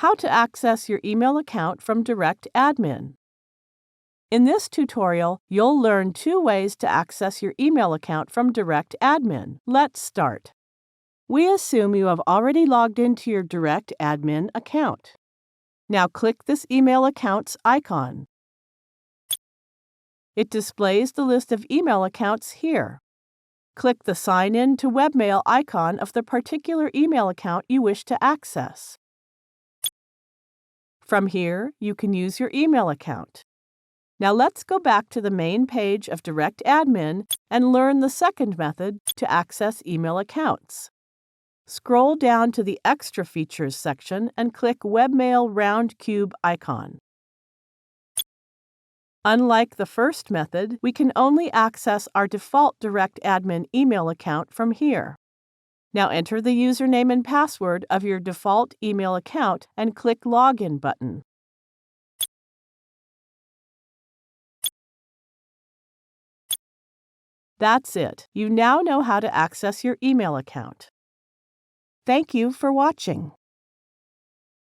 How to access your email account from DirectAdmin. In this tutorial, you'll learn 2 ways to access your email account from DirectAdmin. Let's start. We assume you have already logged into your DirectAdmin account. Now click this email account's icon. It displays the list of email accounts here. Click the Sign In to Webmail icon of the particular email account you wish to access. From here, you can use your email account. Now let's go back to the main page of DirectAdmin and learn the second method to access email accounts. Scroll down to the Extra Features section and click Webmail Round Cube icon. Unlike the first method, we can only access our default DirectAdmin email account from here. Now enter the username and password of your default email account and click Login button. That's it. You now know how to access your email account. Thank you for watching.